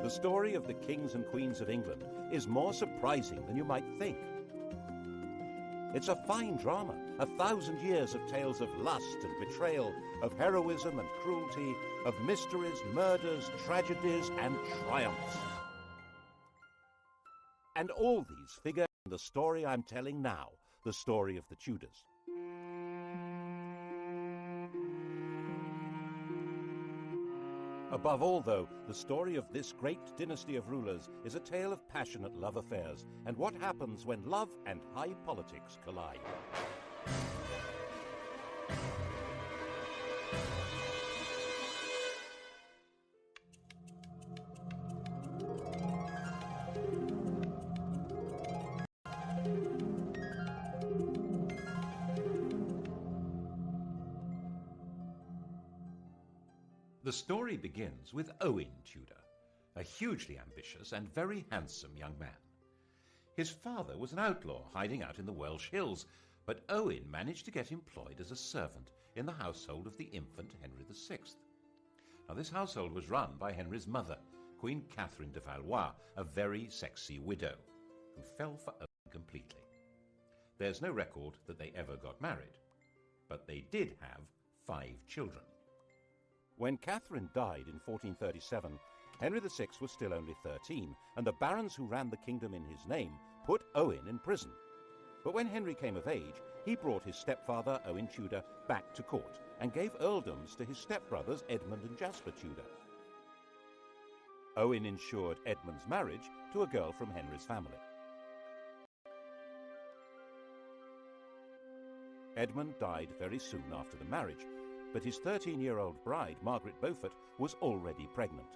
The story of the kings and queens of England is more surprising than you might think. It's a fine drama, 1,000 years of tales of lust and betrayal, of heroism and cruelty, of mysteries, murders, tragedies, and triumphs. And all these figure in the story I'm telling now, the story of the Tudors. Above all, though, the story of this great dynasty of rulers is a tale of passionate love affairs and what happens when love and high politics collide. The story begins with Owen Tudor, a hugely ambitious and very handsome young man. His father was an outlaw hiding out in the Welsh hills, but Owen managed to get employed as a servant in the household of the infant Henry VI. Now, this household was run by Henry's mother, Queen Catherine de Valois, a very sexy widow, who fell for Owen completely. There's no record that they ever got married, but they did have 5 children. When Catherine died in 1437, Henry VI was still only 13, and the barons who ran the kingdom in his name put Owen in prison. But when Henry came of age, he brought his stepfather, Owen Tudor, back to court and gave earldoms to his stepbrothers Edmund and Jasper Tudor. Owen ensured Edmund's marriage to a girl from Henry's family. Edmund died very soon after the marriage, but his 13-year-old bride, Margaret Beaufort, was already pregnant.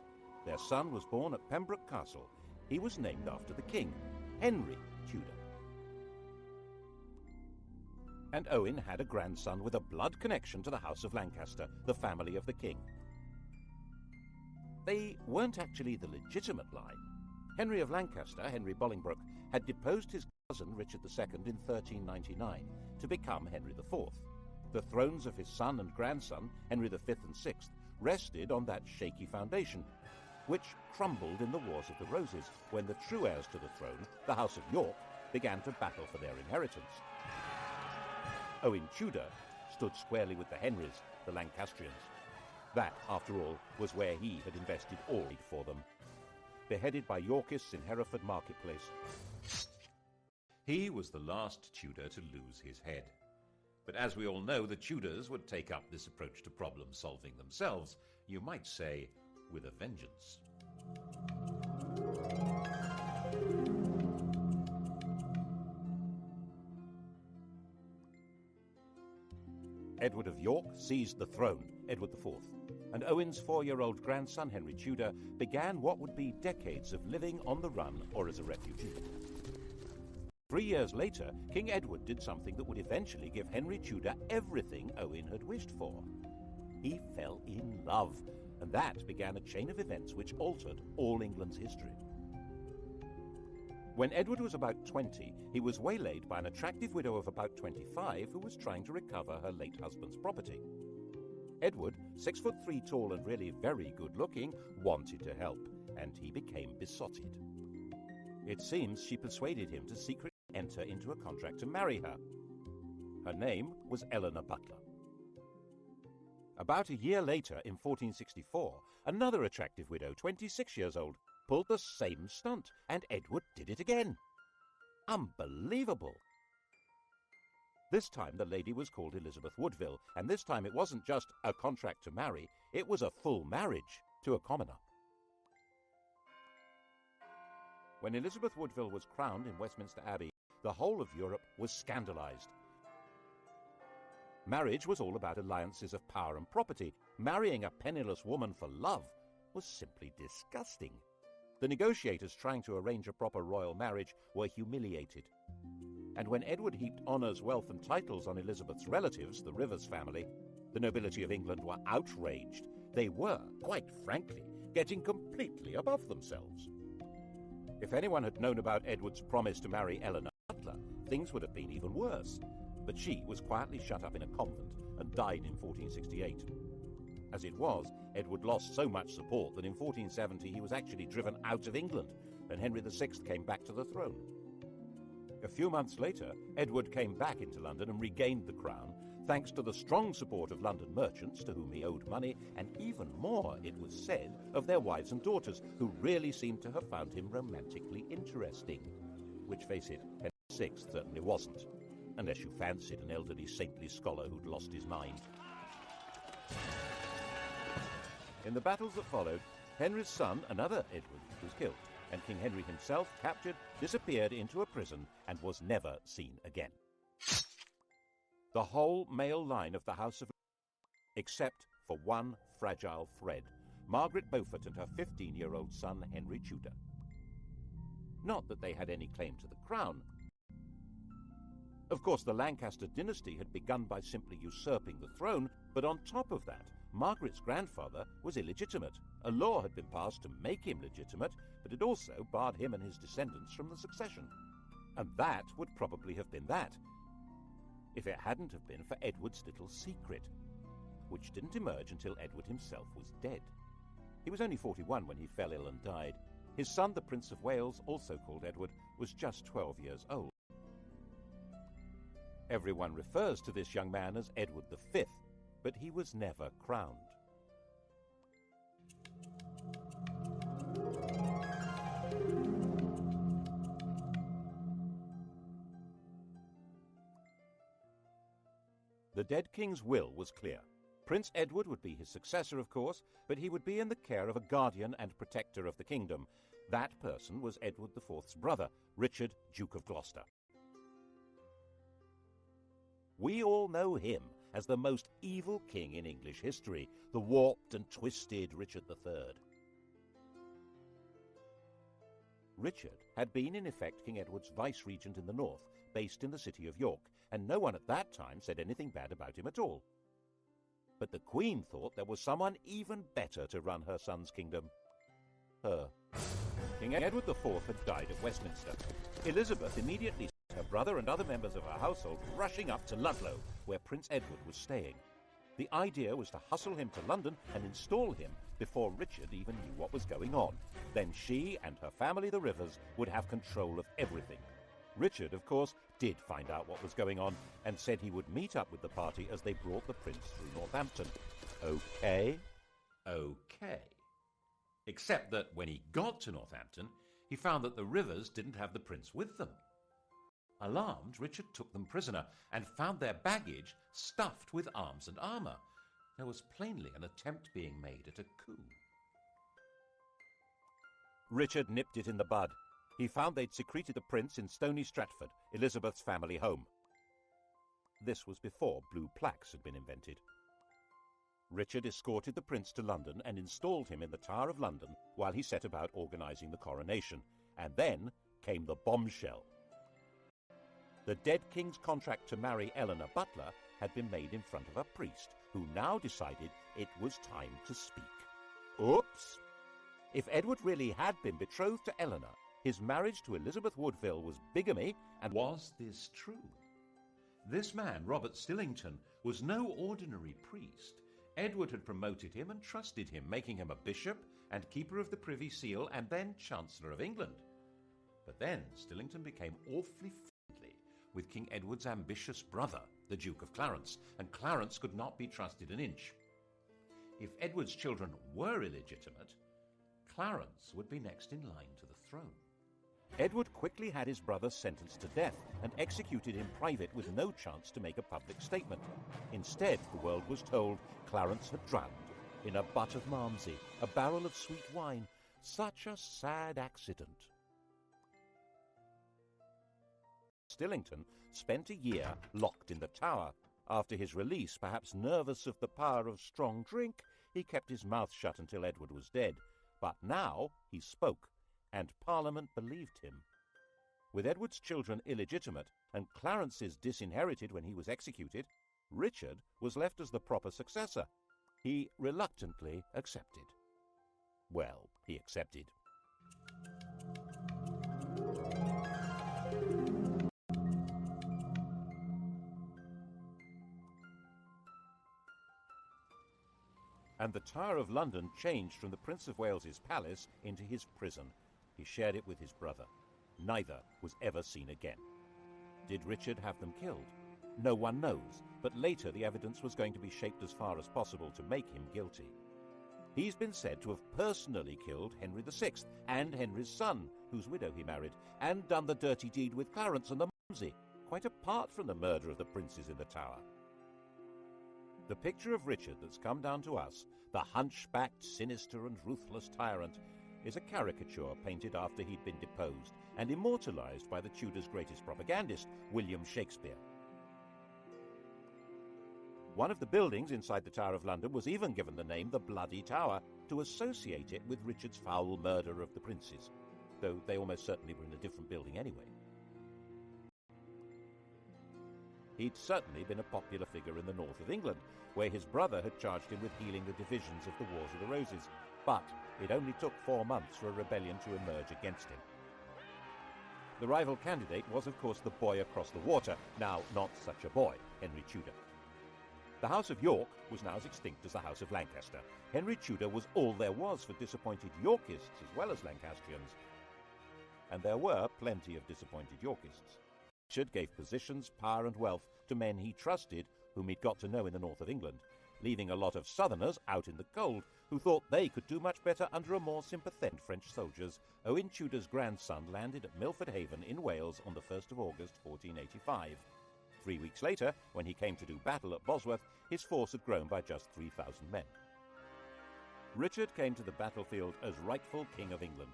Their son was born at Pembroke Castle. He was named after the king, Henry Tudor. And Owen had a grandson with a blood connection to the House of Lancaster, the family of the king. They weren't actually the legitimate line. Henry of Lancaster, Henry Bolingbroke, had deposed his cousin Richard II in 1399 to become Henry IV. The thrones of his son and grandson, Henry V and VI, rested on that shaky foundation, which crumbled in the Wars of the Roses when the true heirs to the throne, the House of York, began to battle for their inheritance. Owen Tudor stood squarely with the Henrys, the Lancastrians. That, after all, was where he had invested all for them. Beheaded by Yorkists in Hereford Marketplace, he was the last Tudor to lose his head. But as we all know, the Tudors would take up this approach to problem solving themselves, you might say, with a vengeance. Edward of York seized the throne, Edward IV, and Owen's 4-year-old grandson, Henry Tudor, began what would be decades of living on the run or as a refugee. 3 years later, King Edward did something that would eventually give Henry Tudor everything Owen had wished for. He fell in love, and that began a chain of events which altered all England's history. When Edward was about 20, he was waylaid by an attractive widow of about 25 who was trying to recover her late husband's property. Edward, 6'3" tall and really very good-looking, wanted to help, and he became besotted. It seems she persuaded him to secretly enter into a contract to marry her. Her name was Eleanor Butler. About a year later, in 1464, another attractive widow, 26 years old, pulled the same stunt, and Edward did it again. Unbelievable! This time the lady was called Elizabeth Woodville, and this time it wasn't just a contract to marry, it was a full marriage to a commoner. When Elizabeth Woodville was crowned in Westminster Abbey, the whole of Europe was scandalized. Marriage was all about alliances of power and property. Marrying a penniless woman for love was simply disgusting. The negotiators trying to arrange a proper royal marriage were humiliated. And when Edward heaped honours, wealth and titles on Elizabeth's relatives, the Rivers family, the nobility of England were outraged. They were, quite frankly, getting completely above themselves. If anyone had known about Edward's promise to marry Eleanor Butler, things would have been even worse. But she was quietly shut up in a convent and died in 1468. As it was, Edward lost so much support that in 1470 he was actually driven out of England, and Henry VI came back to the throne. A few months later, Edward came back into London and regained the crown, thanks to the strong support of London merchants to whom he owed money, and even more, it was said, of their wives and daughters, who really seemed to have found him romantically interesting. Which, face it, Henry VI certainly wasn't, unless you fancied an elderly saintly scholar who'd lost his mind. In the battles that followed, Henry's son, another Edward, was killed, and King Henry himself, captured, disappeared into a prison and was never seen again. The whole male line of the House of, except for one fragile thread, Margaret Beaufort and her 15-year-old son Henry Tudor. Not that they had any claim to the crown. Of course, the Lancaster dynasty had begun by simply usurping the throne, but on top of that, Margaret's grandfather was illegitimate. A law had been passed to make him legitimate, but it also barred him and his descendants from the succession. And that would probably have been that, if it hadn't have been for Edward's little secret, which didn't emerge until Edward himself was dead. He was only 41 when he fell ill and died. His son, the Prince of Wales, also called Edward, was just 12 years old. Everyone refers to this young man as Edward V, but he was never crowned. The dead king's will was clear. Prince Edward would be his successor, of course, but he would be in the care of a guardian and protector of the kingdom. That person was Edward IV's brother, Richard, Duke of Gloucester. We all know him as the most evil king in English history, the warped and twisted Richard III. Richard had been, in effect, King Edward's vice-regent in the north, based in the city of York, and no one at that time said anything bad about him at all. But the Queen thought there was someone even better to run her son's kingdom. Her. King Edward IV had died at Westminster. Elizabeth immediately sent her brother and other members of her household rushing up to Ludlow, where Prince Edward was staying. The idea was to hustle him to London and install him before Richard even knew what was going on. Then she and her family, the Rivers, would have control of everything. Richard, of course, did find out what was going on and said he would meet up with the party as they brought the prince through Northampton. Okay? Okay. Except that when he got to Northampton, he found that the Rivers didn't have the prince with them. Alarmed, Richard took them prisoner and found their baggage stuffed with arms and armour. There was plainly an attempt being made at a coup. Richard nipped it in the bud. He found they'd secreted the prince in Stony Stratford, Elizabeth's family home. This was before blue plaques had been invented. Richard escorted the prince to London and installed him in the Tower of London while he set about organising the coronation. And then came the bombshell. The dead king's contract to marry Eleanor Butler had been made in front of a priest, who now decided it was time to speak. Oops! If Edward really had been betrothed to Eleanor, his marriage to Elizabeth Woodville was bigamy, and was this true? This man, Robert Stillington, was no ordinary priest. Edward had promoted him and trusted him, making him a bishop and keeper of the Privy Seal and then Chancellor of England. But then Stillington became awfully friendly with King Edward's ambitious brother, the Duke of Clarence, and Clarence could not be trusted an inch. If Edward's children were illegitimate, Clarence would be next in line to the throne. Edward quickly had his brother sentenced to death and executed in private with no chance to make a public statement. Instead, the world was told Clarence had drowned in a butt of Malmsey, a barrel of sweet wine. Such a sad accident. Stillington spent a year locked in the Tower. After his release, perhaps nervous of the power of strong drink, he kept his mouth shut until Edward was dead. But now he spoke, and Parliament believed him. With Edward's children illegitimate and Clarence's disinherited when he was executed, Richard was left as the proper successor. He reluctantly accepted. Well, he accepted. And the Tower of London changed from the Prince of Wales's palace into his prison. He shared it with his brother. Neither was ever seen again. Did Richard have them killed? No one knows, but later the evidence was going to be shaped as far as possible to make him guilty. He's been said to have personally killed Henry VI and Henry's son, whose widow he married, and done the dirty deed with Clarence and the Mumsy, quite apart from the murder of the princes in the Tower. The picture of Richard that's come down to us, the hunchbacked, sinister and ruthless tyrant, is a caricature painted after he'd been deposed and immortalised by the Tudors' greatest propagandist, William Shakespeare. One of the buildings inside the Tower of London was even given the name the Bloody Tower to associate it with Richard's foul murder of the princes, though they almost certainly were in a different building anyway. He'd certainly been a popular figure in the north of England, where his brother had charged him with healing the divisions of the Wars of the Roses, but it only took 4 months for a rebellion to emerge against him. The rival candidate was, of course, the boy across the water, now not such a boy, Henry Tudor. The House of York was now as extinct as the House of Lancaster. Henry Tudor was all there was for disappointed Yorkists as well as Lancastrians. And there were plenty of disappointed Yorkists. Richard gave positions, power and wealth to men he trusted, whom he'd got to know in the north of England, leaving a lot of southerners out in the cold who thought they could do much better under a more sympathetic French soldiers. Owen Tudor's grandson landed at Milford Haven in Wales on the 1st of August 1485. 3 weeks later, when he came to do battle at Bosworth, his force had grown by just 3,000 men. Richard came to the battlefield as rightful King of England.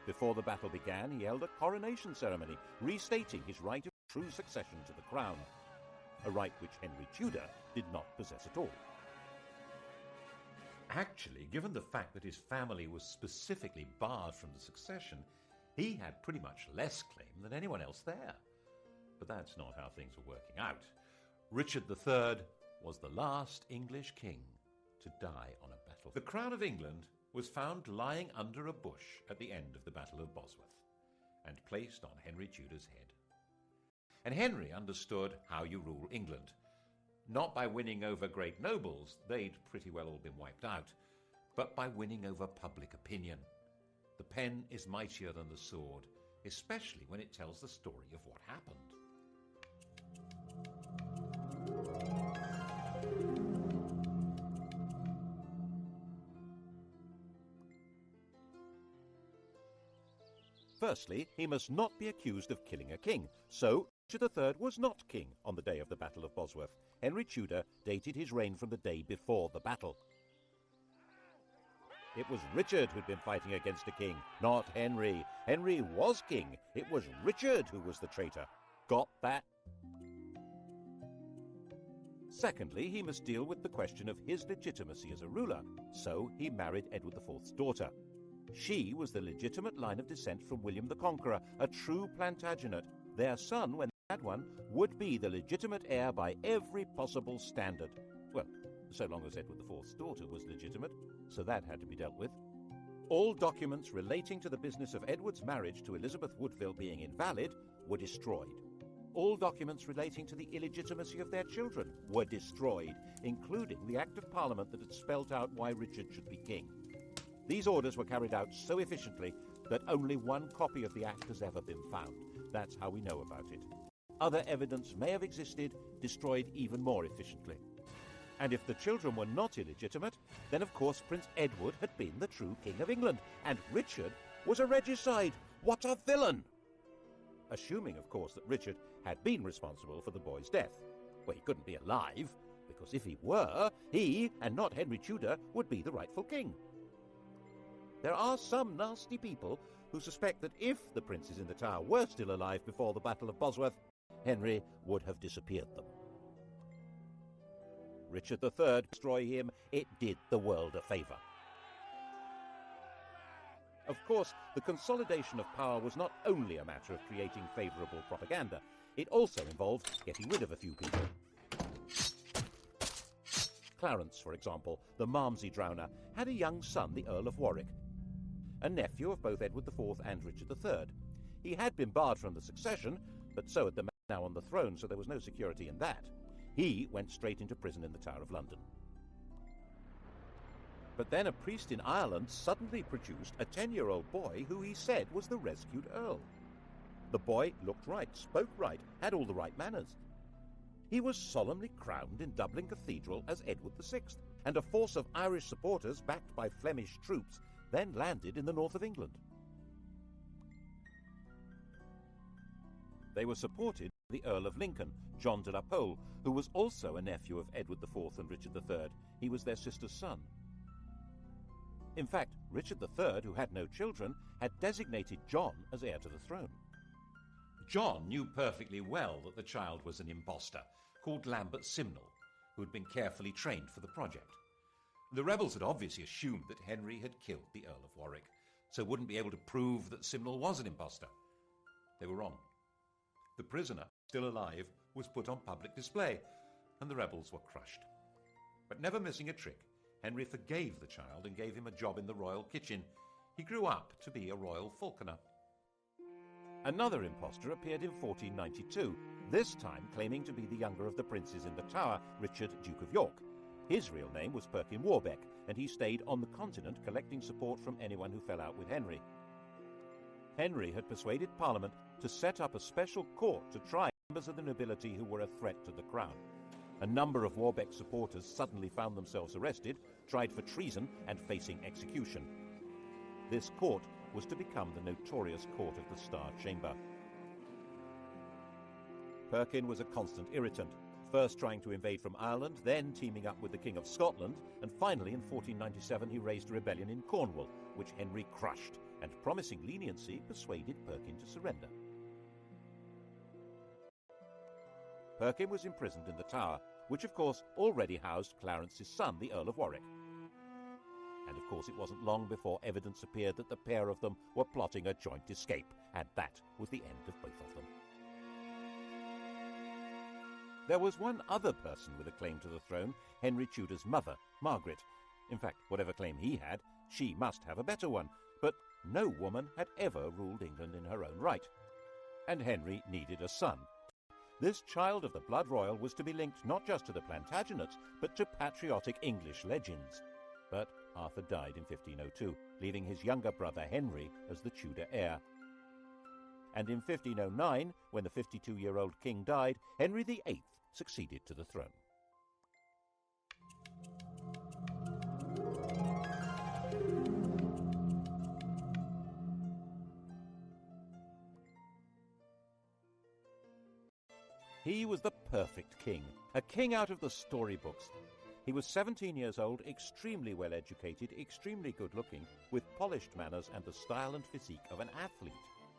Before the battle began, he held a coronation ceremony, restating his right of true succession to the crown, a right which Henry Tudor did not possess at all. Actually, given the fact that his family was specifically barred from the succession, he had pretty much less claim than anyone else there. But that's not how things were working out. Richard III was the last English king to die on a battlefield. The crown of England was found lying under a bush at the end of the Battle of Bosworth and placed on Henry Tudor's head. And Henry understood how you rule England. Not by winning over great nobles, they'd pretty well all been wiped out, but by winning over public opinion. The pen is mightier than the sword, especially when it tells the story of what happened. Firstly, he must not be accused of killing a king, so Richard III was not king on the day of the Battle of Bosworth. Henry Tudor dated his reign from the day before the battle. It was Richard who'd been fighting against a king, not Henry. Henry was king. It was Richard who was the traitor. Got that? Secondly, he must deal with the question of his legitimacy as a ruler, so he married Edward IV's daughter. She was the legitimate line of descent from William the Conqueror, a true Plantagenet. Their son, when they had one, would be the legitimate heir by every possible standard. Well, so long as Edward IV's daughter was legitimate, so that had to be dealt with. All documents relating to the business of Edward's marriage to Elizabeth Woodville being invalid were destroyed. All documents relating to the illegitimacy of their children were destroyed, including the Act of Parliament that had spelt out why Richard should be king. These orders were carried out so efficiently that only one copy of the Act has ever been found. That's how we know about it. Other evidence may have existed, destroyed even more efficiently. And if the children were not illegitimate, then of course Prince Edward had been the true King of England, and Richard was a regicide. What a villain! Assuming, of course, that Richard had been responsible for the boy's death. Well, he couldn't be alive, because if he were, he, and not Henry Tudor, would be the rightful king. There are some nasty people who suspect that if the princes in the Tower were still alive before the Battle of Bosworth, Henry would have disappeared them. Richard III destroy him, it did the world a favour. Of course, the consolidation of power was not only a matter of creating favourable propaganda, it also involved getting rid of a few people. Clarence, for example, the Malmsey drowner, had a young son, the Earl of Warwick, a nephew of both Edward IV and Richard III. He had been barred from the succession, but so had the man now on the throne, so there was no security in that. He went straight into prison in the Tower of London. But then a priest in Ireland suddenly produced a 10-year-old boy who he said was the rescued Earl. The boy looked right, spoke right, had all the right manners. He was solemnly crowned in Dublin Cathedral as Edward VI, and a force of Irish supporters backed by Flemish troops then landed in the north of England. They were supported by the Earl of Lincoln, John de la Pole, who was also a nephew of Edward IV and Richard III. He was their sister's son. In fact, Richard III, who had no children, had designated John as heir to the throne. John knew perfectly well that the child was an impostor, called Lambert Simnel, who had been carefully trained for the project. The rebels had obviously assumed that Henry had killed the Earl of Warwick, so wouldn't be able to prove that Simnel was an impostor. They were wrong. The prisoner, still alive, was put on public display, and the rebels were crushed. But never missing a trick, Henry forgave the child and gave him a job in the royal kitchen. He grew up to be a royal falconer. Another impostor appeared in 1492, this time claiming to be the younger of the princes in the Tower, Richard, Duke of York. His real name was Perkin Warbeck, and he stayed on the continent collecting support from anyone who fell out with Henry. Henry had persuaded Parliament to set up a special court to try members of the nobility who were a threat to the crown. A number of Warbeck's supporters suddenly found themselves arrested, tried for treason, and facing execution. This court was to become the notorious Court of the Star Chamber. Perkin was a constant irritant, first trying to invade from Ireland, then teaming up with the King of Scotland, and finally in 1497 he raised a rebellion in Cornwall, which Henry crushed, and promising leniency persuaded Perkin to surrender. Perkin was imprisoned in the Tower, which of course already housed Clarence's son, the Earl of Warwick. And of course it wasn't long before evidence appeared that the pair of them were plotting a joint escape, and that was the end of both of them. There was one other person with a claim to the throne, Henry Tudor's mother, Margaret. In fact, whatever claim he had, she must have a better one, but no woman had ever ruled England in her own right. And Henry needed a son. This child of the blood royal was to be linked not just to the Plantagenets, but to patriotic English legends. But Arthur died in 1502, leaving his younger brother Henry as the Tudor heir. And in 1509, when the 52-year-old king died, Henry VIII succeeded to the throne. He was the perfect king, a king out of the storybooks. He was 17 years old, extremely well-educated, extremely good-looking, with polished manners and the style and physique of an athlete.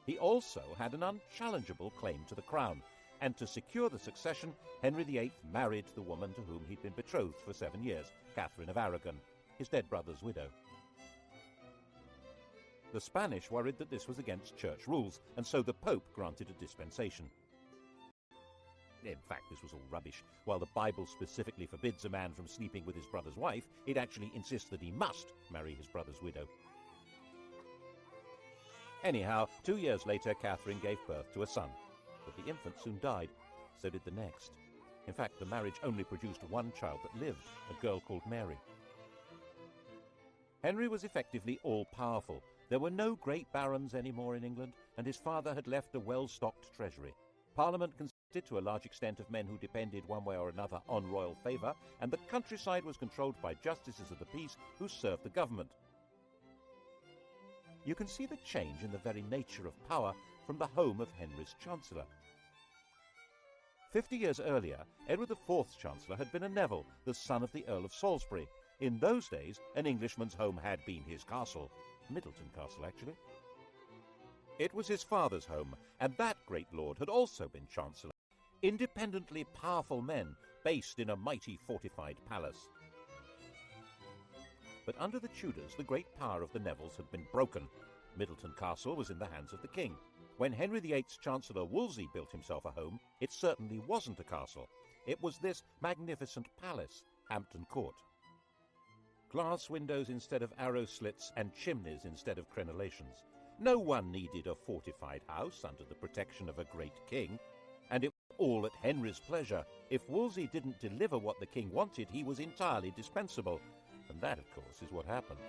He also had an unchallengeable claim to the crown, and to secure the succession, Henry VIII married the woman to whom he'd been betrothed for 7 years, Catherine of Aragon, his dead brother's widow. The Spanish worried that this was against church rules, and so the Pope granted a dispensation. In fact, this was all rubbish. While the Bible specifically forbids a man from sleeping with his brother's wife, it actually insists that he must marry his brother's widow. Anyhow, 2 years later, Catherine gave birth to a son, but the infant soon died. So did the next. In fact, the marriage only produced one child that lived, a girl called Mary. Henry was effectively all-powerful. There were no great barons anymore in England, and his father had left a well-stocked treasury. Parliament consisted to a large extent of men who depended one way or another on royal favour, and the countryside was controlled by justices of the peace who served the government. You can see the change in the very nature of power from the home of Henry's Chancellor. 50 years earlier, Edward IV's Chancellor had been a Neville, the son of the Earl of Salisbury. In those days, an Englishman's home had been his castle. Middleton Castle, actually. It was his father's home, and that great lord had also been Chancellor. Independently powerful men, based in a mighty fortified palace. But under the Tudors, the great power of the Nevilles had been broken. Middleton Castle was in the hands of the king. When Henry VIII's Chancellor Wolsey built himself a home, it certainly wasn't a castle. It was this magnificent palace, Hampton Court. Glass windows instead of arrow slits and chimneys instead of crenellations. No one needed a fortified house under the protection of a great king, and it was all at Henry's pleasure. If Wolsey didn't deliver what the king wanted, he was entirely dispensable. And that, of course, is what happened.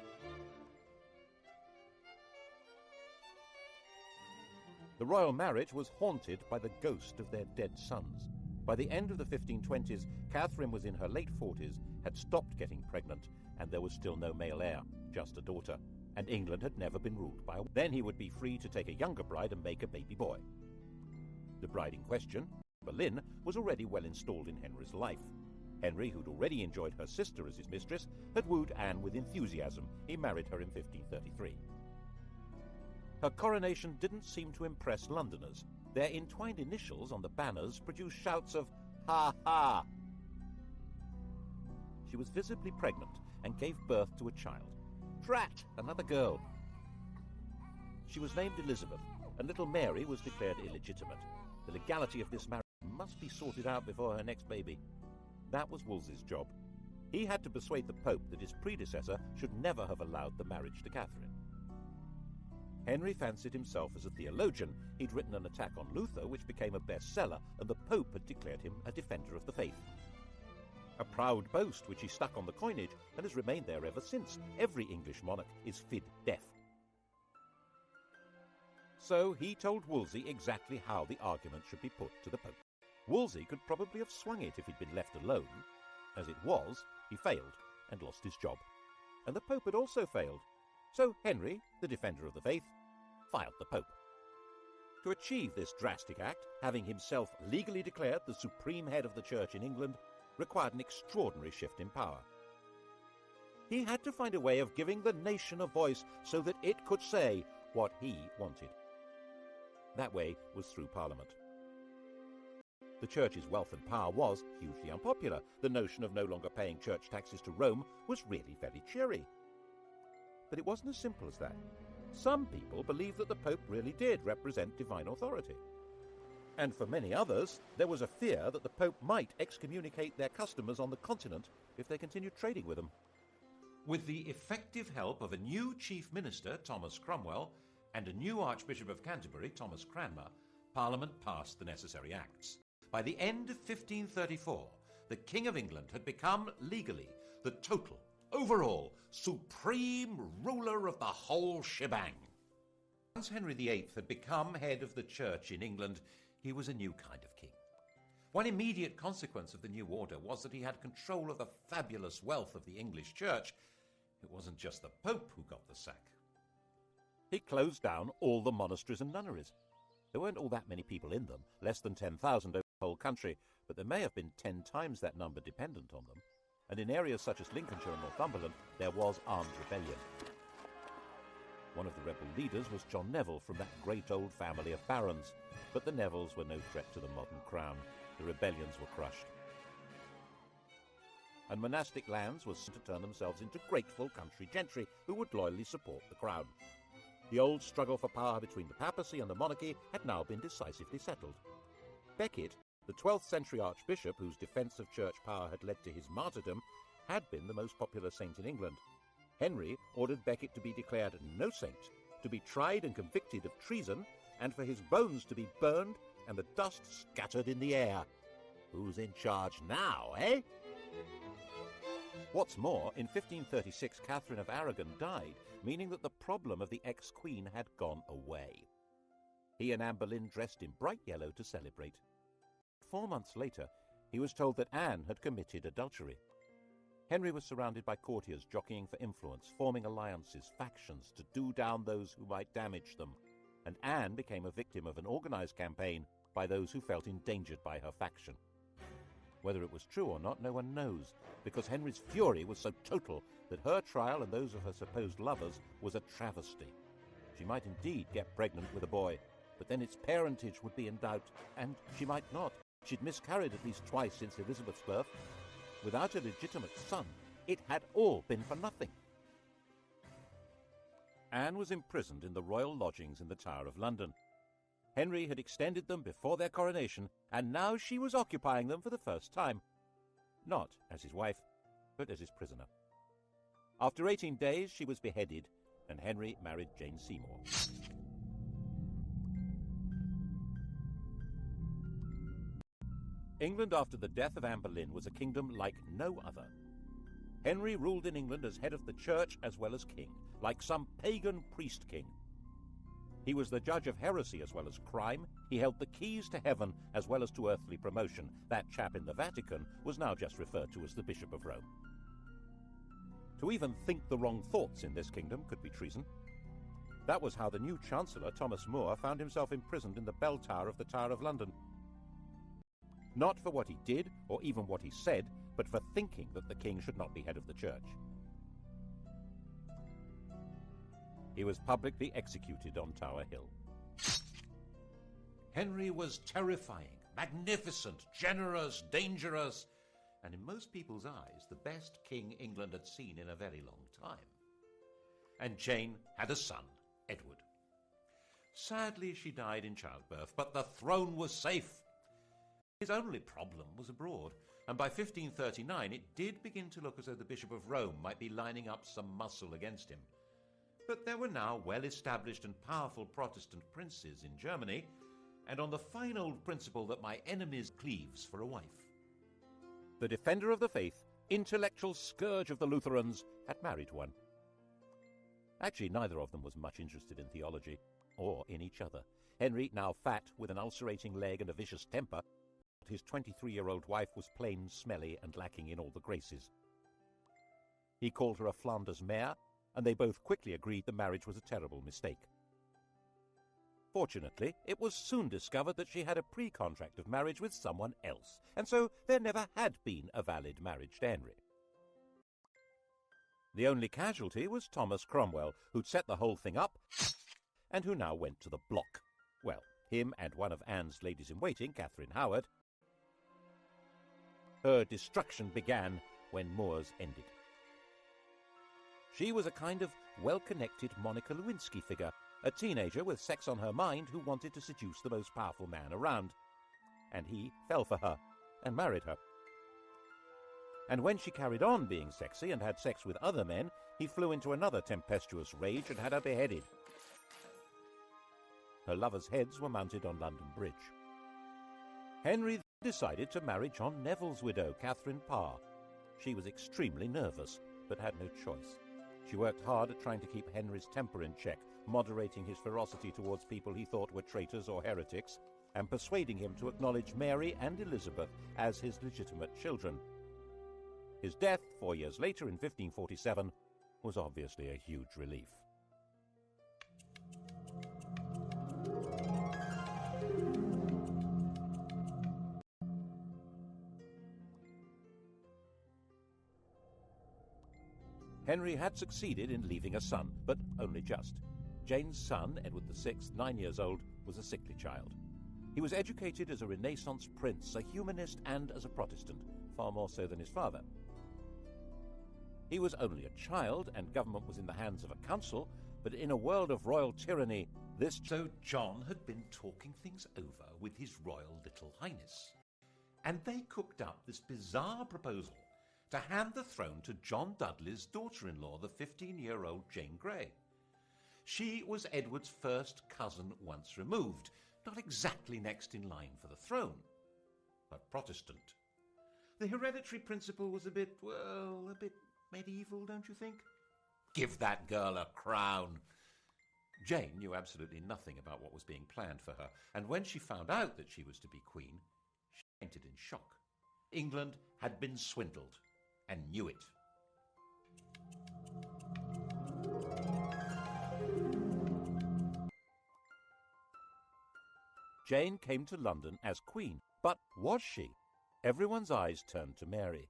The royal marriage was haunted by the ghost of their dead sons. By the end of the 1520s, Catherine was in her late 40s, had stopped getting pregnant, and there was still no male heir, just a daughter. And England had never been ruled by a... Then he would be free to take a younger bride and make a baby boy. The bride in question, Boleyn, was already well installed in Henry's life. Henry, who'd already enjoyed her sister as his mistress, had wooed Anne with enthusiasm. He married her in 1533. Her coronation didn't seem to impress Londoners. Their entwined initials on the banners produced shouts of, "Ha ha!" She was visibly pregnant and gave birth to a child. Drat! Another girl. She was named Elizabeth, and little Mary was declared illegitimate. The legality of this marriage must be sorted out before her next baby. That was Wolsey's job. He had to persuade the Pope that his predecessor should never have allowed the marriage to Catherine. Henry fancied himself as a theologian. He'd written an attack on Luther, which became a bestseller, and the Pope had declared him a defender of the faith. A proud boast which he stuck on the coinage and has remained there ever since. Every English monarch is fid deaf. So he told Wolsey exactly how the argument should be put to the Pope. Wolsey could probably have swung it if he'd been left alone. As it was, he failed and lost his job. And the Pope had also failed. So Henry, the defender of the faith, fired the Pope. To achieve this drastic act, having himself legally declared the supreme head of the Church in England, required an extraordinary shift in power. He had to find a way of giving the nation a voice so that it could say what he wanted. That way was through Parliament. The Church's wealth and power was hugely unpopular. The notion of no longer paying church taxes to Rome was really very cheery. But it wasn't as simple as that. Some people believed that the Pope really did represent divine authority. And for many others, there was a fear that the Pope might excommunicate their customers on the continent if they continued trading with them. With the effective help of a new chief minister, Thomas Cromwell, and a new Archbishop of Canterbury, Thomas Cranmer, Parliament passed the necessary acts. By the end of 1534, the King of England had become legally the total, overall, supreme ruler of the whole shebang. Once Henry VIII had become head of the Church in England, he was a new kind of king. One immediate consequence of the new order was that he had control of the fabulous wealth of the English Church. It wasn't just the Pope who got the sack. He closed down all the monasteries and nunneries. There weren't all that many people in them, less than 10,000 over the whole country, but there may have been 10 times that number dependent on them. And in areas such as Lincolnshire and Northumberland, there was armed rebellion. One of the rebel leaders was John Neville from that great old family of barons, but the Nevilles were no threat to the modern crown. The rebellions were crushed. And monastic lands were to turn themselves into grateful country gentry who would loyally support the crown. The old struggle for power between the papacy and the monarchy had now been decisively settled. Becket, the 12th century archbishop whose defence of church power had led to his martyrdom, had been the most popular saint in England. Henry ordered Becket to be declared no saint, to be tried and convicted of treason, and for his bones to be burned and the dust scattered in the air. Who's in charge now, eh? What's more, in 1536 Catherine of Aragon died, meaning that the problem of the ex-queen had gone away. He and Anne Boleyn dressed in bright yellow to celebrate. 4 months later, he was told that Anne had committed adultery. Henry was surrounded by courtiers jockeying for influence, forming alliances, factions, to do down those who might damage them. And Anne became a victim of an organised campaign by those who felt endangered by her faction. Whether it was true or not, no one knows, because Henry's fury was so total that her trial and those of her supposed lovers was a travesty. She might indeed get pregnant with a boy, but then its parentage would be in doubt, and she might not. She'd miscarried at least twice since Elizabeth's birth. Without a legitimate son, it had all been for nothing. Anne was imprisoned in the royal lodgings in the Tower of London. Henry had extended them before their coronation, and now she was occupying them for the first time. Not as his wife, but as his prisoner. After 18 days, she was beheaded, and Henry married Jane Seymour. England after the death of Anne Boleyn was a kingdom like no other. Henry ruled in England as head of the church as well as king, like some pagan priest-king. He was the judge of heresy as well as crime. He held the keys to heaven as well as to earthly promotion. That chap in the Vatican was now just referred to as the Bishop of Rome. To even think the wrong thoughts in this kingdom could be treason. That was how the new Chancellor, Thomas More, found himself imprisoned in the bell tower of the Tower of London. Not for what he did or even what he said, but for thinking that the king should not be head of the church. He was publicly executed on Tower Hill. Henry was terrifying, magnificent, generous, dangerous, and in most people's eyes, the best king England had seen in a very long time. And Jane had a son, Edward. Sadly, she died in childbirth, but the throne was safe. His only problem was abroad, and by 1539 it did begin to look as though the Bishop of Rome might be lining up some muscle against him. But there were now well-established and powerful Protestant princes in Germany, and on the fine old principle that my enemy's cleaves for a wife. The defender of the faith, intellectual scourge of the Lutherans, had married one. Actually, neither of them was much interested in theology, or in each other. Henry, now fat, with an ulcerating leg and a vicious temper, his 23-year-old wife was plain, smelly, and lacking in all the graces. He called her a Flanders mare, and they both quickly agreed the marriage was a terrible mistake. Fortunately, it was soon discovered that she had a pre-contract of marriage with someone else, and so there never had been a valid marriage to Henry. The only casualty was Thomas Cromwell, who'd set the whole thing up, and who now went to the block. Well, him and one of Anne's ladies-in-waiting, Catherine Howard. Her destruction began when More's ended. She was a kind of well-connected Monica Lewinsky figure, a teenager with sex on her mind who wanted to seduce the most powerful man around. And he fell for her and married her. And when she carried on being sexy and had sex with other men, he flew into another tempestuous rage and had her beheaded. Her lovers' heads were mounted on London Bridge. Henry decided to marry John Neville's widow, Catherine Parr. She was extremely nervous, but had no choice. She worked hard at trying to keep Henry's temper in check, moderating his ferocity towards people he thought were traitors or heretics, and persuading him to acknowledge Mary and Elizabeth as his legitimate children. His death, 4 years later in 1547, was obviously a huge relief. Henry had succeeded in leaving a son, but only just. Jane's son, Edward VI, 9 years old, was a sickly child. He was educated as a Renaissance prince, a humanist, and as a Protestant, far more so than his father. He was only a child, and government was in the hands of a council, but in a world of royal tyranny, So John had been talking things over with His Royal Little Highness, and they cooked up this bizarre proposal to hand the throne to John Dudley's daughter-in-law, the 15-year-old Jane Grey. She was Edward's first cousin once removed, not exactly next in line for the throne, but Protestant. The hereditary principle was a bit medieval, don't you think? Give that girl a crown. Jane knew absolutely nothing about what was being planned for her, and when she found out that she was to be queen, she fainted in shock. England had been swindled, and knew it. Jane came to London as queen, but was she? Everyone's eyes turned to Mary.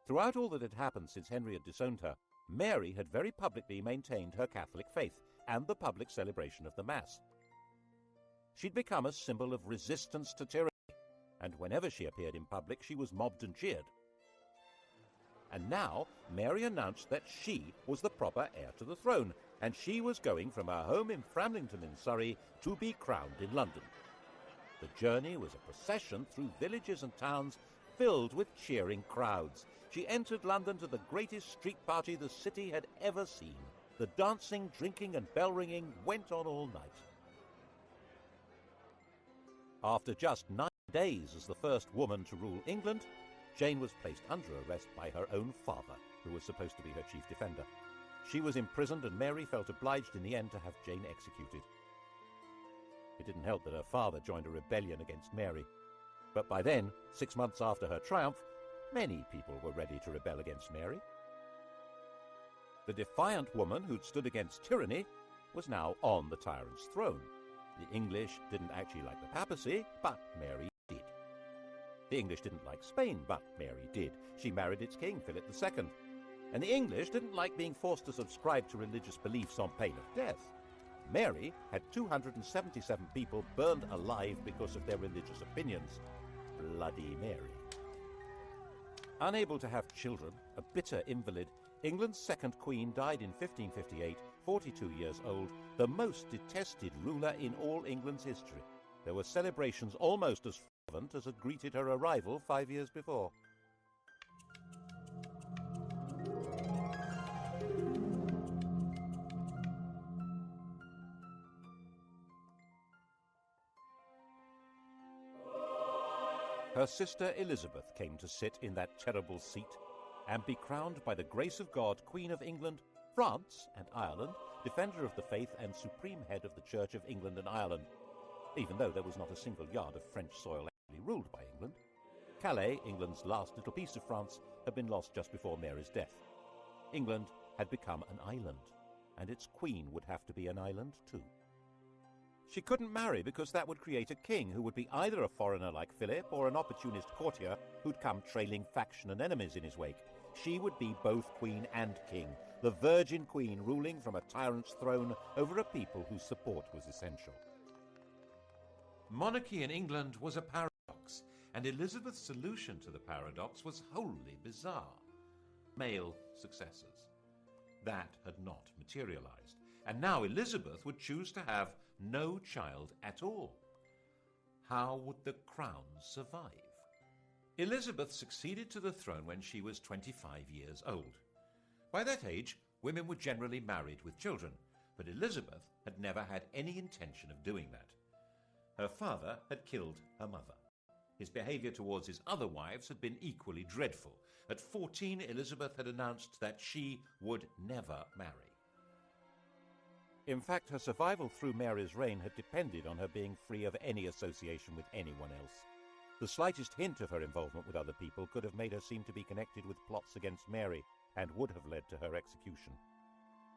Throughout all that had happened since Henry had disowned her, Mary had very publicly maintained her Catholic faith and the public celebration of the Mass. She'd become a symbol of resistance to tyranny, and whenever she appeared in public, she was mobbed and cheered. And now Mary announced that she was the proper heir to the throne, and she was going from her home in Framlington in Surrey to be crowned in London. The journey was a procession through villages and towns filled with cheering crowds. She entered London to the greatest street party the city had ever seen. The dancing, drinking and bell-ringing went on all night. After just 9 days as the first woman to rule England, Jane was placed under arrest by her own father, who was supposed to be her chief defender. She was imprisoned, and Mary felt obliged in the end to have Jane executed. It didn't help that her father joined a rebellion against Mary. But by then, 6 months after her triumph, many people were ready to rebel against Mary. The defiant woman who'd stood against tyranny was now on the tyrant's throne. The English didn't actually like the papacy, but Mary did. The English didn't like Spain, but Mary did. She married its king, Philip II. And the English didn't like being forced to subscribe to religious beliefs on pain of death. Mary had 277 people burned alive because of their religious opinions. Bloody Mary. Unable to have children, a bitter invalid, England's second queen died in 1558, 42 years old, the most detested ruler in all England's history. There were celebrations almost as fervent as had greeted her arrival 5 years before. Her sister Elizabeth came to sit in that terrible seat and be crowned by the grace of God Queen of England, France and Ireland, defender of the faith and supreme head of the Church of England and Ireland, even though there was not a single yard of French soil actually ruled by England. Calais, England's last little piece of France, had been lost just before Mary's death. England had become an island, and its queen would have to be an island too. She couldn't marry because that would create a king who would be either a foreigner like Philip or an opportunist courtier who'd come trailing faction and enemies in his wake. She would be both queen and king, the virgin queen ruling from a tyrant's throne over a people whose support was essential. Monarchy in England was a paradox, and Elizabeth's solution to the paradox was wholly bizarre. Male successors. That had not materialized, and now Elizabeth would choose to have no child at all. How would the crown survive? Elizabeth succeeded to the throne when she was 25 years old. By that age, women were generally married with children, but Elizabeth had never had any intention of doing that. Her father had killed her mother. His behavior towards his other wives had been equally dreadful. At 14, Elizabeth had announced that she would never marry. In fact, her survival through Mary's reign had depended on her being free of any association with anyone else. The slightest hint of her involvement with other people could have made her seem to be connected with plots against Mary and would have led to her execution.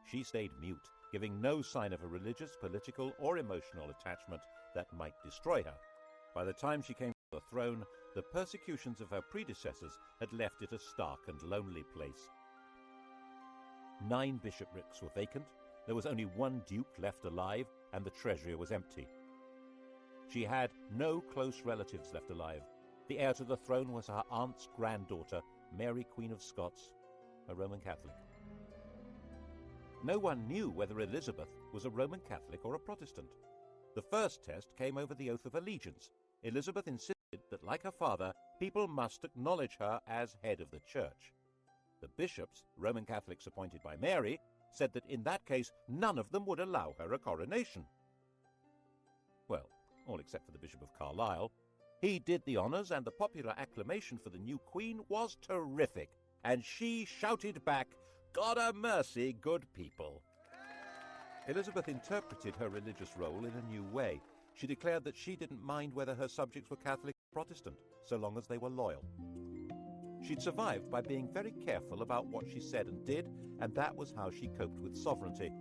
She stayed mute, giving no sign of a religious, political, or emotional attachment that might destroy her. By the time she came to the throne, the persecutions of her predecessors had left it a stark and lonely place. 9 bishoprics were vacant. There was only 1 duke left alive, and the treasury was empty. She had no close relatives left alive. The heir to the throne was her aunt's granddaughter, Mary, Queen of Scots, a Roman Catholic. No one knew whether Elizabeth was a Roman Catholic or a Protestant. The first test came over the oath of allegiance. Elizabeth insisted that, like her father, people must acknowledge her as head of the church. The bishops, Roman Catholics appointed by Mary, said that in that case none of them would allow her a coronation. Well, all except for the Bishop of Carlisle. He did the honours, and the popular acclamation for the new queen was terrific, and she shouted back, "God a mercy, good people." Elizabeth interpreted her religious role in a new way. She declared that she didn't mind whether her subjects were Catholic or Protestant, so long as they were loyal. She'd survived by being very careful about what she said and did, and that was how she coped with sovereignty.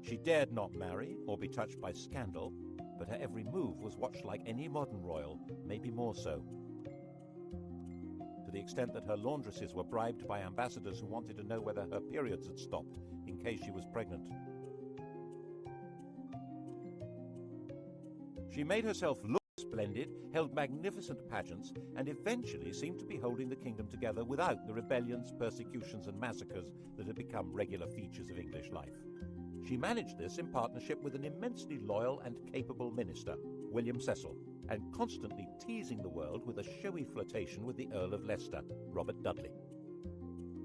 She dared not marry or be touched by scandal, but her every move was watched like any modern royal, maybe more so. To the extent that her laundresses were bribed by ambassadors who wanted to know whether her periods had stopped in case she was pregnant. She made herself look splendid, held magnificent pageants, and eventually seemed to be holding the kingdom together without the rebellions, persecutions, and massacres that had become regular features of English life. She managed this in partnership with an immensely loyal and capable minister, William Cecil, and constantly teasing the world with a showy flirtation with the Earl of Leicester, Robert Dudley.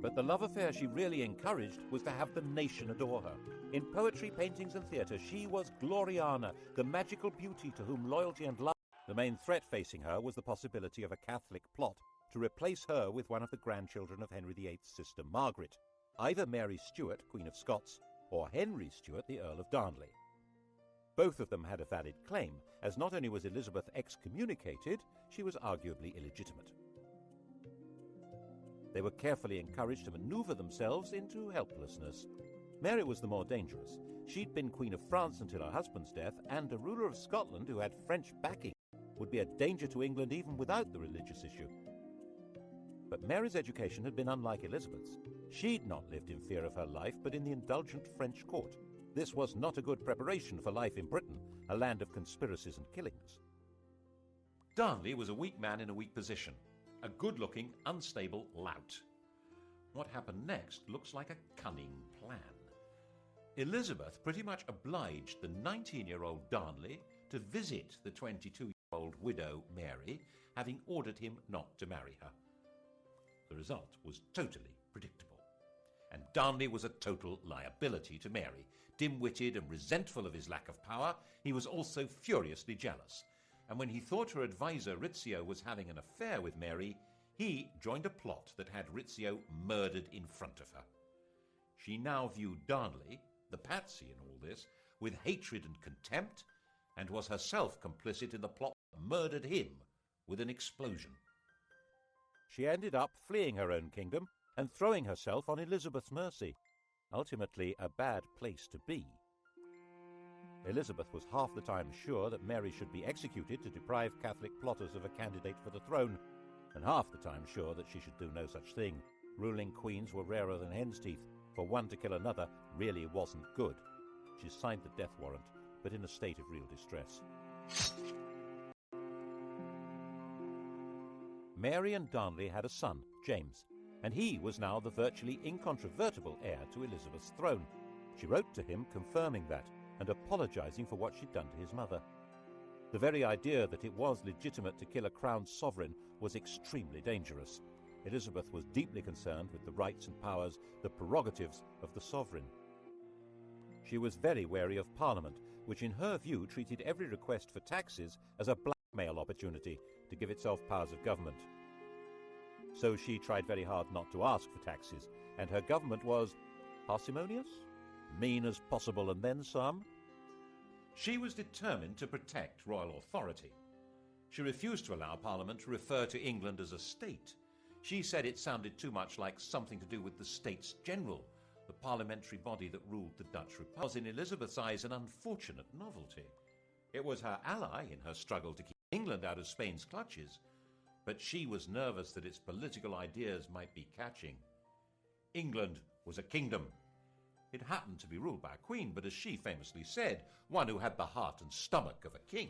But the love affair she really encouraged was to have the nation adore her. In poetry, paintings, and theatre, she was Gloriana, the magical beauty to whom loyalty and love The main threat facing her was the possibility of a Catholic plot to replace her with one of the grandchildren of Henry VIII's sister Margaret, either Mary Stuart, Queen of Scots, or Henry Stuart, the Earl of Darnley. Both of them had a valid claim, as not only was Elizabeth excommunicated, she was arguably illegitimate. They were carefully encouraged to maneuver themselves into helplessness. Mary was the more dangerous. She'd been Queen of France until her husband's death, and a ruler of Scotland who had French backing would be a danger to England even without the religious issue. But Mary's education had been unlike Elizabeth's. She'd not lived in fear of her life, but in the indulgent French court. This was not a good preparation for life in Britain, a land of conspiracies and killings. Darnley was a weak man in a weak position, a good-looking, unstable lout. What happened next looks like a cunning plan. Elizabeth pretty much obliged the 19-year-old Darnley to visit the 22-year-old widow Mary, having ordered him not to marry her. The result was totally predictable. And Darnley was a total liability to Mary. Dim-witted and resentful of his lack of power, he was also furiously jealous. And when he thought her advisor Rizzio was having an affair with Mary, he joined a plot that had Rizzio murdered in front of her. She now viewed Darnley, the patsy in all this, with hatred and contempt, and was herself complicit in the plot that murdered him with an explosion. She ended up fleeing her own kingdom and throwing herself on Elizabeth's mercy. Ultimately, a bad place to be. Elizabeth was half the time sure that Mary should be executed to deprive Catholic plotters of a candidate for the throne, and half the time sure that she should do no such thing. Ruling queens were rarer than hen's teeth. For one to kill another really wasn't good. She signed the death warrant, but in a state of real distress. Mary and Darnley had a son, James, and he was now the virtually incontrovertible heir to Elizabeth's throne. She wrote to him confirming that and apologizing for what she'd done to his mother. The very idea that it was legitimate to kill a crowned sovereign was extremely dangerous. Elizabeth was deeply concerned with the rights and powers, the prerogatives of the sovereign. She was very wary of Parliament, which in her view treated every request for taxes as a blackmail opportunity to give itself powers of government. So she tried very hard not to ask for taxes, and her government was parsimonious, mean as possible, and then some. She was determined to protect royal authority. She refused to allow Parliament to refer to England as a state. She said it sounded too much like something to do with the States General, the parliamentary body that ruled the Dutch Republic. Was in Elizabeth's eyes an unfortunate novelty. It was her ally in her struggle to keep England out of Spain's clutches, but she was nervous that its political ideas might be catching. England was a kingdom. It happened to be ruled by a queen, but as she famously said, one who had the heart and stomach of a king.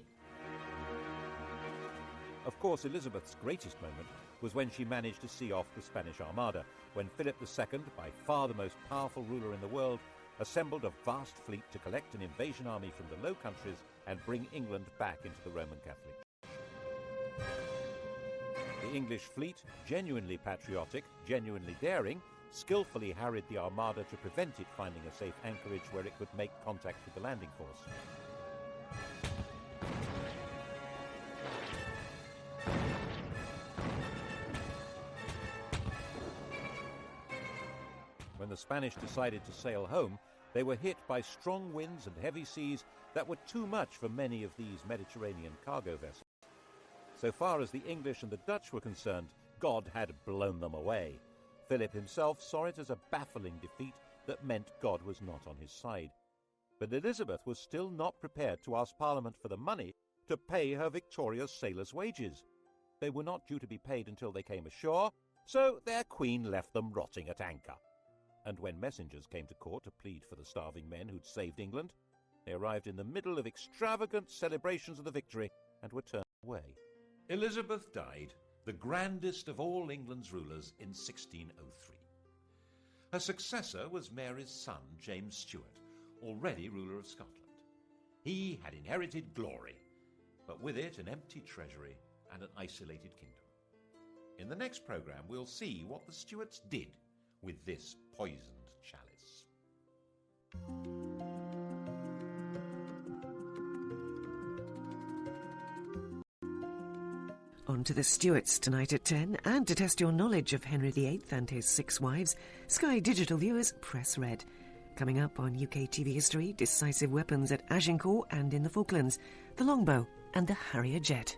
Of course, Elizabeth's greatest moment was when she managed to see off the Spanish Armada, when Philip II, by far the most powerful ruler in the world, assembled a vast fleet to collect an invasion army from the Low Countries and bring England back into the Roman Catholic Church. The English fleet, genuinely patriotic, genuinely daring, skillfully harried the Armada to prevent it finding a safe anchorage where it could make contact with the landing force. When the Spanish decided to sail home, they were hit by strong winds and heavy seas that were too much for many of these Mediterranean cargo vessels. So far as the English and the Dutch were concerned, God had blown them away. Philip himself saw it as a baffling defeat that meant God was not on his side. But Elizabeth was still not prepared to ask Parliament for the money to pay her victorious sailors' wages. They were not due to be paid until they came ashore, so their queen left them rotting at anchor. And when messengers came to court to plead for the starving men who'd saved England, they arrived in the middle of extravagant celebrations of the victory and were turned away. Elizabeth died, the grandest of all England's rulers, in 1603. Her successor was Mary's son, James Stuart, already ruler of Scotland. He had inherited glory, but with it an empty treasury and an isolated kingdom. In the next programme, we'll see what the Stuarts did with this poisoned chalice. On to the Stuarts tonight at 10, and to test your knowledge of Henry VIII and his 6 wives, Sky Digital viewers press red. Coming up on UK TV history, decisive weapons at Agincourt and in the Falklands, the longbow and the Harrier jet.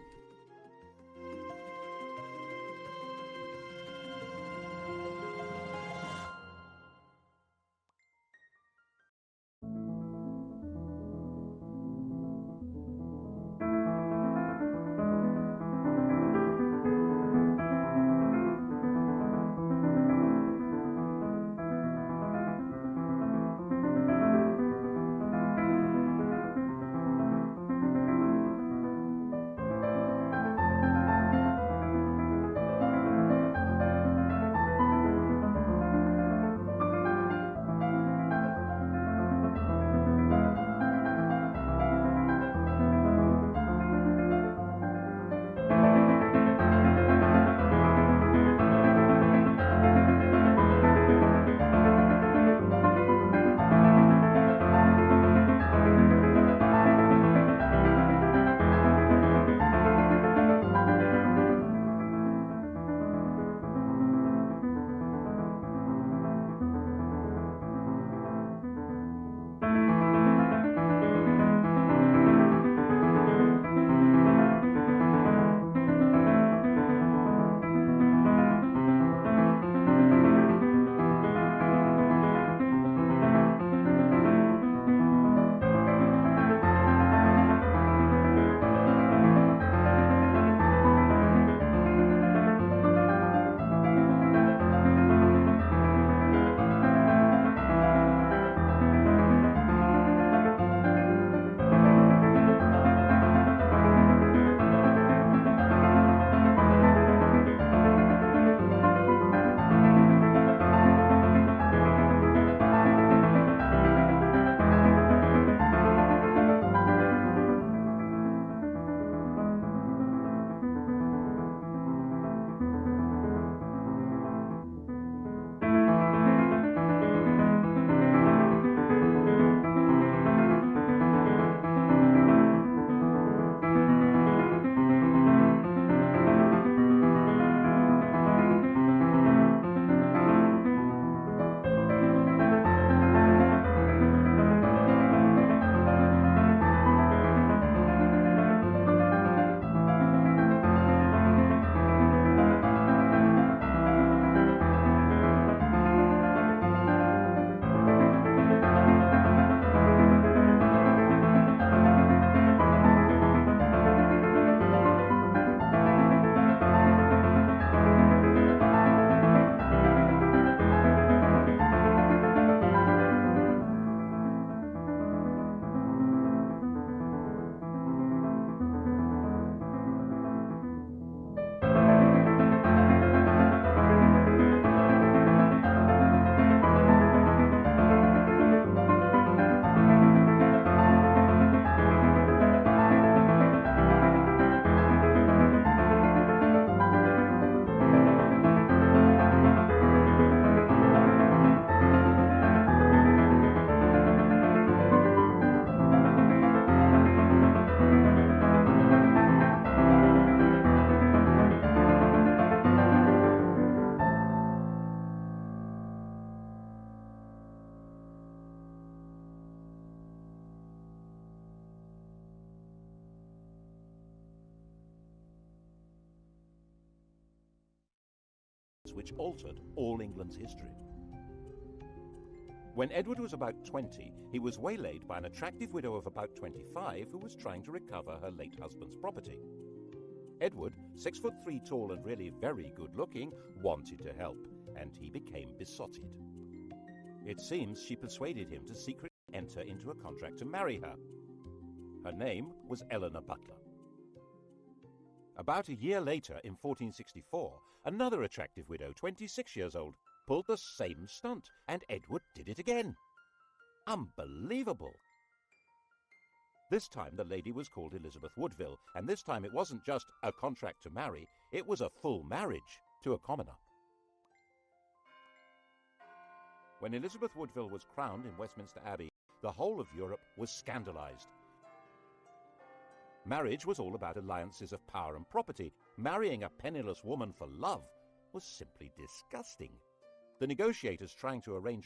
which altered all England's history. When Edward was about 20, he was waylaid by an attractive widow of about 25 who was trying to recover her late husband's property. Edward, 6'3" tall and really very good-looking, wanted to help, and he became besotted. It seems she persuaded him to secretly enter into a contract to marry her. Her name was Eleanor Butler. About a year later, in 1464, another attractive widow, 26 years old, pulled the same stunt, and Edward did it again. Unbelievable! This time the lady was called Elizabeth Woodville, and this time it wasn't just a contract to marry, it was a full marriage to a commoner. When Elizabeth Woodville was crowned in Westminster Abbey, the whole of Europe was scandalized. Marriage was all about alliances of power and property. Marrying a penniless woman for love was simply disgusting. The negotiators trying to arrange